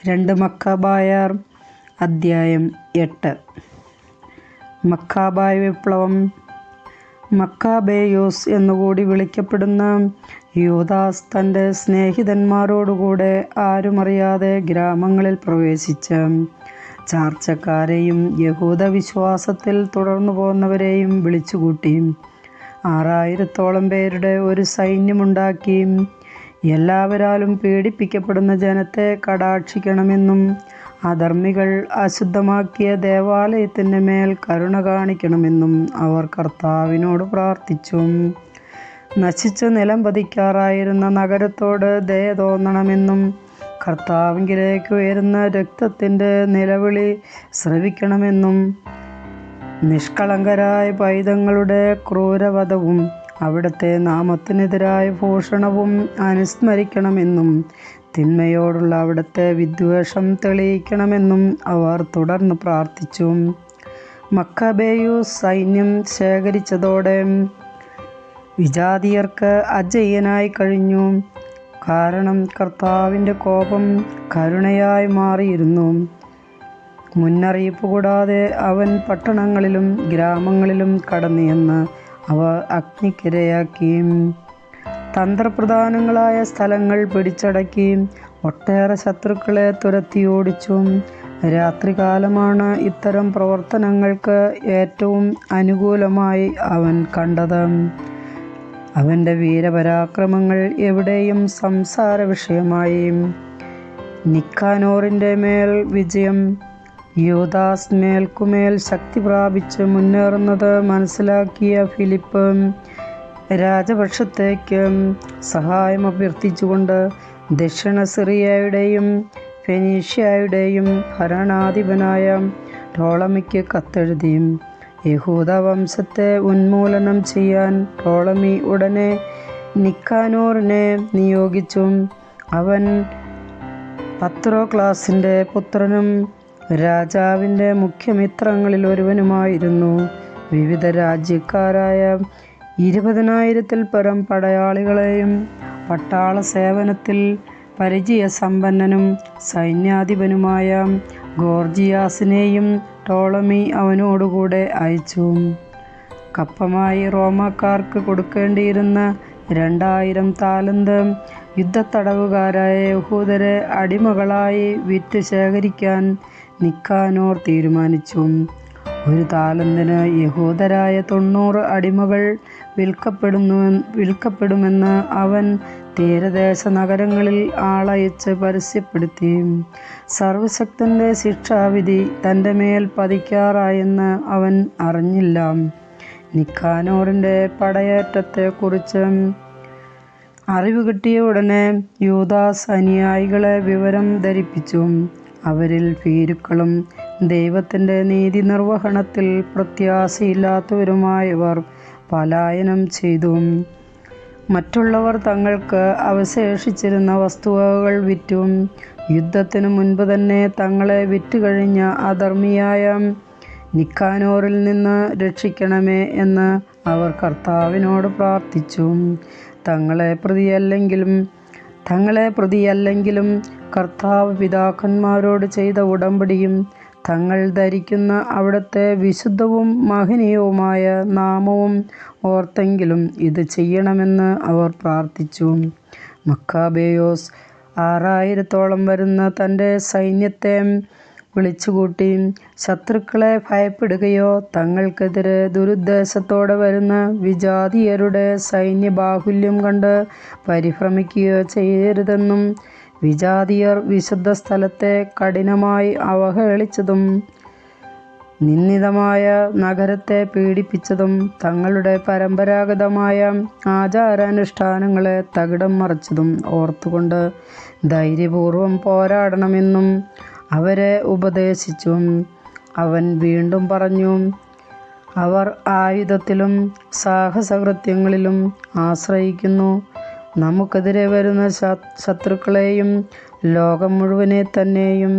രണ്ട് മക്കാബായർ അദ്ധ്യായം 8. മക്കാബായ വിപ്ലവം. മക്കാബേയോസ് എന്നുകൂടി വിളിക്കപ്പെടുന്ന യൂദാസ് തൻ്റെ സ്നേഹിതന്മാരോടുകൂടെ ആരുമറിയാതെ ഗ്രാമങ്ങളിൽ പ്രവേശിച്ച് ചാർച്ചക്കാരെയും യഹൂദ വിശ്വാസത്തിൽ തുടർന്നു പോന്നവരെയും വിളിച്ചുകൂട്ടി 6000-ഓളം പേരുടെ ഒരു സൈന്യമുണ്ടാക്കി എല്ലാവരാലും പീഡിപ്പിക്കപ്പെടുന്ന ജനത്തെ കടാക്ഷിക്കണമെന്നും അധർമ്മികൾ അശുദ്ധമാക്കിയ ദേവാലയത്തിൻ്റെ മേൽ കരുണ കാണിക്കണമെന്നും അവർ കർത്താവിനോട് പ്രാർത്ഥിച്ചു. നശിച്ച് നിലം പതിക്കാറായിരുന്ന നഗരത്തോട് ദയ തോന്നണമെന്നും കർത്താവിലേക്ക് ഉയരുന്ന രക്തത്തിൻ്റെ നിലവിളി ശ്രവിക്കണമെന്നും നിഷ്കളങ്കരായ പൈതങ്ങളുടെ ക്രൂരവധവും അവിടുത്തെ നാമത്തിനെതിരായ ഭൂഷണവും അനുസ്മരിക്കണമെന്നും തിന്മയോടുള്ള അവിടുത്തെ വിദ്വേഷം തെളിയിക്കണമെന്നും അവർ തുടർന്ന് പ്രാർത്ഥിച്ചു. മക്കാബേയോസ് സൈന്യം ശേഖരിച്ചതോടെ വിജാതിയർക്ക് അജയ്യനായി കഴിഞ്ഞു. കാരണം കർത്താവിൻ്റെ കോപം കരുണയായി മാറിയിരുന്നു. മുന്നറിയിപ്പ് കൂടാതെ അവൻ പട്ടണങ്ങളിലും ഗ്രാമങ്ങളിലും കടന്നുചെന്ന് അവ അഗ്നിക്കിരയാക്കി തന്ത്രപ്രധാനങ്ങളായ സ്ഥലങ്ങൾ പിടിച്ചടക്കി ഒട്ടേറെ ശത്രുക്കളെ തുരത്തിയോടിച്ചു. രാത്രികാലമാണ് ഇത്തരം പ്രവർത്തനങ്ങൾക്ക് ഏറ്റവും അനുകൂലമായി അവൻ കണ്ടത്. അവൻ്റെ വീരപരാക്രമങ്ങൾ എവിടെയും സംസാര വിഷയമായി. നിക്കാനോറിൻ്റെ മേൽ വിജയം. യൂദാസ് മേൽക്കുമേൽ ശക്തി പ്രാപിച്ച് മുന്നേറുന്നത് മനസ്സിലാക്കിയ ഫിലിപ്പ് രാജപക്ഷത്തേക്ക് സഹായം അഭ്യർത്ഥിച്ചുകൊണ്ട് ദക്ഷിണ സിറിയയുടെയും ഫെനീഷ്യയുടെയും ഭരണാധിപനായ ടോളമിക്ക് കത്തെഴുതി. യഹൂദ വംശത്തെ ഉന്മൂലനം ചെയ്യാൻ ടോളമി ഉടനെ നിക്കാനോറിനെ നിയോഗിച്ചു. അവൻ പത്രോക്ലാസിൻ്റെ പുത്രനും രാജാവിൻ്റെ മുഖ്യമിത്രങ്ങളിൽ ഒരുവനുമായിരുന്നു. വിവിധ രാജ്യക്കാരായ 20,000-ൽ പരം പടയാളികളെയും പട്ടാള സേവനത്തിൽ പരിചയസമ്പന്നനും സൈന്യാധിപനുമായ ഗോർജിയാസിനെയും ടോളമി അവനോടുകൂടെ അയച്ചു. കപ്പമായി റോമാക്കാർക്ക് കൊടുക്കേണ്ടിയിരുന്ന 2000 താലന്ത് യുദ്ധത്തടവുകാരായ യഹൂദരെ അടിമകളായി വിറ്റ് ശേഖരിക്കാൻ നിക്കാനോർ തീരുമാനിച്ചു. 1 താലന്തിന് യഹൂദരായ 90 അടിമകൾ വിൽക്കപ്പെടുമെന്ന് അവൻ തീരദേശ നഗരങ്ങളിൽ ആളയച്ച് പരസ്യപ്പെടുത്തി. സർവശക്തൻ്റെ ശിക്ഷാവിധി തൻ്റെ മേൽ പതിക്കാറായെന്ന് അവൻ അറിഞ്ഞില്ല. നിക്കാനോറിൻ്റെ പടയേറ്റത്തെക്കുറിച്ച് അറിവ് കിട്ടിയ ഉടനെ യൂദാസ് അനുയായികളെ വിവരം ധരിപ്പിച്ചു. അവരിൽ ഭീരുക്കളും ദൈവത്തിൻ്റെ നീതി നിർവഹണത്തിൽ പ്രത്യാശയില്ലാത്തവരുമായവർ പലായനം ചെയ്തു. മറ്റുള്ളവർ തങ്ങൾക്ക് അവശേഷിച്ചിരുന്ന വസ്തുവകകൾ വിറ്റു. യുദ്ധത്തിനു മുൻപ് തന്നെ തങ്ങളെ വിറ്റുകഴിഞ്ഞ അധർമ്മിയായ നിക്കാനോറിൽ നിന്ന് രക്ഷിക്കണമേ എന്ന് അവർ കർത്താവിനോട് പ്രാർത്ഥിച്ചു. തങ്ങളെ പ്രതിയല്ലെങ്കിലും കർത്താവ് പിതാക്കന്മാരോട് ചെയ്ത ഉടമ്പടിയും തങ്ങൾ ധരിക്കുന്ന അവിടുത്തെ വിശുദ്ധവും മഹനീയവുമായ നാമവും ഓർത്തെങ്കിലും ഇത് ചെയ്യണമെന്ന് അവർ പ്രാർത്ഥിച്ചു. മക്കാബേയോസ് 6000-ഓളം വരുന്ന തൻ്റെ സൈന്യത്തെ വിളിച്ചുകൂട്ടി ശത്രുക്കളെ ഭയപ്പെടുകയോ തങ്ങൾക്കെതിരെ ദുരുദ്ദേശത്തോടെ വരുന്ന വിജാതിയരുടെ സൈന്യബാഹുല്യം കണ്ട് പരിഭ്രമിക്കുകയോ ചെയ്യരുതെന്നും വിജാതിയർ വിശുദ്ധ സ്ഥലത്തെ കഠിനമായി അവഹേളിച്ചതും നിന്ദിതമായ നഗരത്തെ പീഡിപ്പിച്ചതും തങ്ങളുടെ പരമ്പരാഗതമായ ആചാരാനുഷ്ഠാനങ്ങളെ തകിടം മറിച്ചതും ഓർത്തുകൊണ്ട് ധൈര്യപൂർവം പോരാടണമെന്നും അവരെ ഉപദേശിച്ചു. അവൻ വീണ്ടും പറഞ്ഞു, അവർ ആയുധത്തിലും സാഹസകൃത്യങ്ങളിലും ആശ്രയിക്കുന്നു. നമുക്കെതിരെ വരുന്ന ശത്രുക്കളെയും ലോകം മുഴുവനെ തന്നെയും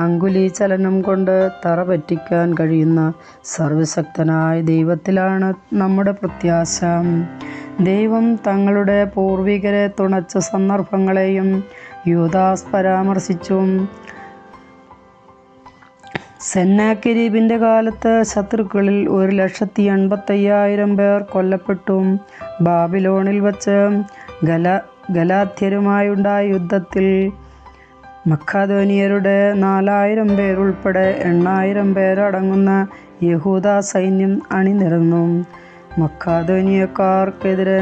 അങ്കുലീചലനം കൊണ്ട് തറ പറ്റിക്കാൻ കഴിയുന്ന സർവശക്തനായ ദൈവത്തിലാണ് നമ്മുടെ പ്രത്യാശ. ദൈവം തങ്ങളുടെ പൂർവികരെ തുണച്ച സന്ദർഭങ്ങളെയും യൂദാസ് പരാമർശിച്ചു. സെന്നാകെരീബിൻ്റെ കാലത്ത് ശത്രുക്കളിൽ 1,85,000 പേർ കൊല്ലപ്പെട്ടു. ബാബിലോണിൽ വച്ച് ഗലാത്യരുമായുണ്ടായ യുദ്ധത്തിൽ മക്കാദോനിയരുടെ 4,000 പേരുൾപ്പെടെ 8,000 പേരടങ്ങുന്ന യഹൂദ സൈന്യം അണിനിരന്നു. മക്കാദോനിയക്കാർക്കെതിരെ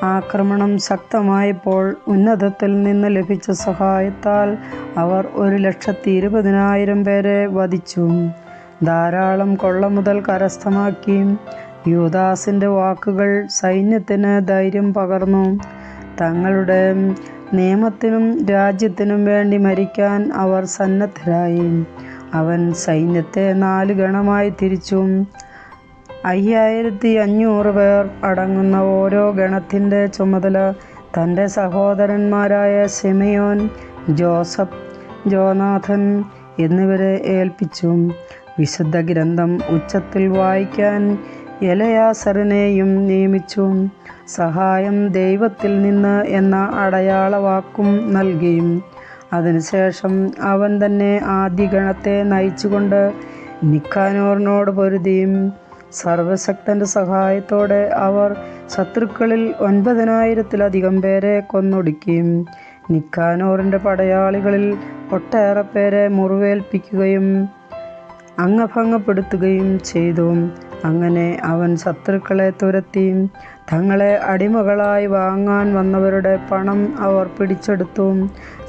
ആക്രമണം ശക്തമായപ്പോൾ ഉന്നതത്തിൽ നിന്ന് ലഭിച്ച സഹായത്താൽ അവർ 1,20,000 പേരെ വധിച്ചു. ധാരാളം കൊള്ളമുതൽ കരസ്ഥമാക്കി. യൂദാസിൻ്റെ വാക്കുകൾ സൈന്യത്തിന് ധൈര്യം പകർന്നു. തങ്ങളുടെ നിയമത്തിനും രാജ്യത്തിനും വേണ്ടി മരിക്കാൻ അവർ സന്നദ്ധരായി. അവൻ സൈന്യത്തെ 4 ഗണമായി തിരിച്ചു. 5,500 പേർ അടങ്ങുന്ന ഓരോ ഗണത്തിൻ്റെ ചുമതല തൻ്റെ സഹോദരന്മാരായ ശിമെയോൻ, ജോസഫ്, ജോനാഥൻ എന്നിവരെ ഏൽപ്പിച്ചു. വിശുദ്ധ ഗ്രന്ഥം ഉച്ചത്തിൽ വായിക്കാൻ എലയാസറിനെയും നിയമിച്ചു. സഹായം ദൈവത്തിൽ നിന്ന് എന്ന അടയാളവാക്കും നൽകി. അതിനുശേഷം അവൻ തന്നെ ആദ്യ ഗണത്തെ നയിച്ചുകൊണ്ട് നിക്കാനോറിനോട് പൊരുതി. സർവശക്തൻ്റെ സഹായത്തോടെ അവർ ശത്രുക്കളിൽ 9,000-ലധികം പേരെ കൊന്നൊടുക്കി. നിക്കാനോറിൻ്റെ പടയാളികളിൽ ഒട്ടേറെ പേരെ മുറിവേൽപ്പിക്കുകയും അംഗഭംഗപ്പെടുത്തുകയും ചെയ്തു. അങ്ങനെ അവൻ ശത്രുക്കളെ തുരത്തി. തങ്ങളെ അടിമകളായി വാങ്ങാൻ വന്നവരുടെ പണം അവർ പിടിച്ചെടുത്തു.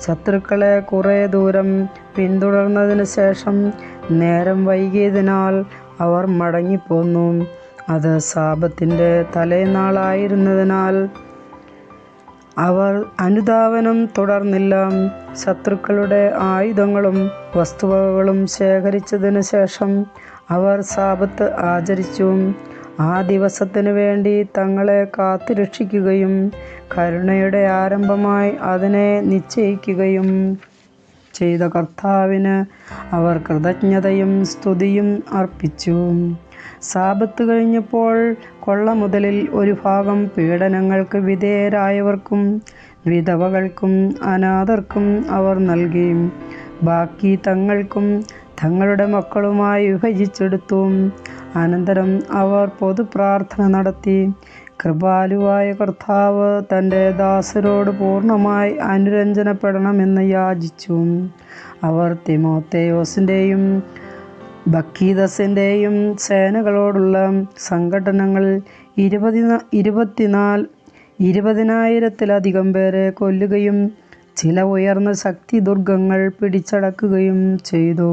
ശത്രുക്കളെ കുറേ ദൂരം പിന്തുടർന്നതിന് ശേഷം നേരം വൈകിയതിനാൽ അവർ മടങ്ങിപ്പോന്നു. അത് സാബത്തിൻ്റെ തലേനാളായിരുന്നതിനാൽ അവർ അനുധാവനം തുടർന്നില്ല. ശത്രുക്കളുടെ ആയുധങ്ങളും വസ്തുവകകളും ശേഖരിച്ചതിനു ശേഷം അവർ സാബത്ത് ആചരിച്ചു. ആ ദിവസത്തിനു വേണ്ടി തങ്ങളെ കാത്തുരക്ഷിക്കുകയും കരുണയുടെ ആരംഭമായി അതിനെ നിശ്ചയിക്കുകയും ചെയ്ത കർത്താവിന് അവർ കൃതജ്ഞതയും സ്തുതിയും അർപ്പിച്ചു. സാബത്ത് കഴിഞ്ഞപ്പോൾ കൊള്ളമുതലിൽ ഒരു ഭാഗം പീഡനങ്ങൾക്ക് വിധേയരായവർക്കും വിധവകൾക്കും അനാഥർക്കും അവർ നൽകി. ബാക്കി തങ്ങൾക്കും തങ്ങളുടെ മക്കളുമായി വിഭജിച്ചെടുത്തു. അനന്തരം അവർ പൊതുപ്രാർത്ഥന നടത്തി. കൃപാലുവായ കർത്താവ് തൻ്റെ ദാസരോട് പൂർണ്ണമായി അനുരഞ്ജനപ്പെടണമെന്ന് യാചിച്ചു. അവർ തിമോത്തേയോസിൻ്റെയും ബക്കീദസിൻ്റെയും സേനകളോടുള്ള സംഘട്ടനങ്ങളിൽ 20,000-ലധികം പേരെ കൊല്ലുകയും ചില ഉയർന്ന ശക്തി ദുർഗങ്ങൾ പിടിച്ചടക്കുകയും ചെയ്തു.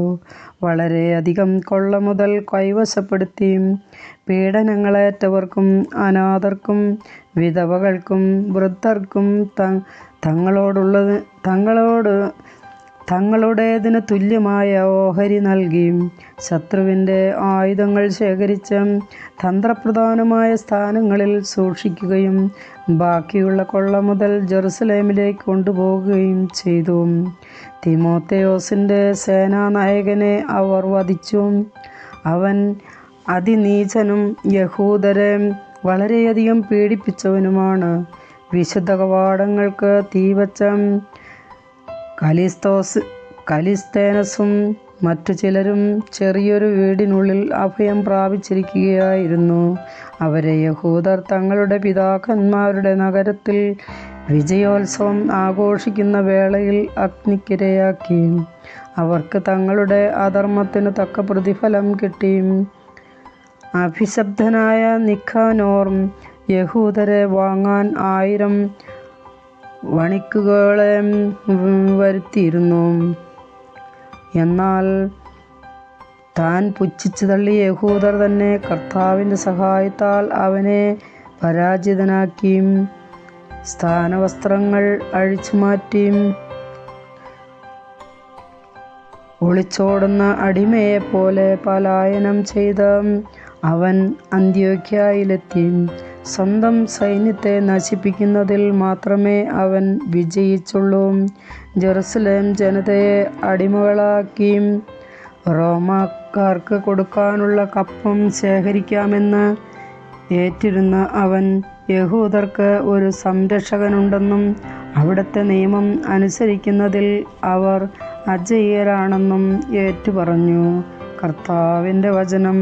വളരെയധികം കൊള്ളമുതൽ കൈവശപ്പെടുത്തി. പീഡനങ്ങളേറ്റവർക്കും അനാഥർക്കും വിധവകൾക്കും വൃദ്ധർക്കും തങ്ങളുടേതിന് തുല്യമായ ഓഹരി നൽകി. ശത്രുവിൻ്റെ ആയുധങ്ങൾ ശേഖരിച്ച് തന്ത്രപ്രധാനമായ സ്ഥാനങ്ങളിൽ സൂക്ഷിക്കുകയും ബാക്കിയുള്ള കൊള്ളമുതൽ ജെറുസലേമിലേക്ക് കൊണ്ടുപോകുകയും ചെയ്തു. തിമോത്തേയോസിൻ്റെ സേനാനായകനെ അവർ വധിച്ചു. അവൻ അതിനീചനും യഹൂദരെ വളരെയധികം പീഡിപ്പിച്ചവനുമാണ്. വിശുദ്ധ കവാടങ്ങൾക്ക് തീവച്ച കലിസ്തേനസും മറ്റു ചിലരും ചെറിയൊരു വീടിനുള്ളിൽ അഭയം പ്രാപിച്ചിരിക്കുകയായിരുന്നു. അവരെ യഹൂദർ തങ്ങളുടെ പിതാക്കന്മാരുടെ നഗരത്തിൽ വിജയോത്സവം ആഘോഷിക്കുന്ന വേളയിൽ അഗ്നിക്കിരയാക്കി. അവർക്ക് തങ്ങളുടെ അധർമ്മത്തിന് തക്ക പ്രതിഫലം കിട്ടി. അഭിശബ്ദനായ നിക്കാനോർ യഹൂദരെ വാങ്ങാൻ 1000 വണിക്കുകളെ വരുത്തിയിരുന്നു. എന്നാൽ താൻ പുച്ഛിച്ചു തള്ളിയ യഹൂദർ തന്നെ കർത്താവിൻ്റെ സഹായത്താൽ അവനെ പരാജിതനാക്കി. സ്ഥാനവസ്ത്രങ്ങൾ അഴിച്ചുമാറ്റി ഒളിച്ചോടുന്ന അടിമയെപ്പോലെ പലായനം ചെയ്ത് അവൻ അന്ത്യോക്യയിലെത്തി. സ്വന്തം സൈന്യത്തെ നശിപ്പിക്കുന്നതിൽ മാത്രമേ അവൻ വിജയിച്ചുള്ളൂ. ജെറുസലേം ജനതയെ അടിമകളാക്കി റോമാക്കാർക്ക് കൊടുക്കാനുള്ള കപ്പം ശേഖരിക്കാമെന്ന് ഏറ്റിരുന്ന അവൻ യഹൂദർക്ക് ഒരു സംരക്ഷകനുണ്ടെന്നും അവിടുത്തെ നിയമം അനുസരിക്കുന്നതിൽ അവർ അജയ്യരാണെന്നും ഏറ്റുപറഞ്ഞു. കർത്താവിൻ്റെ വചനം.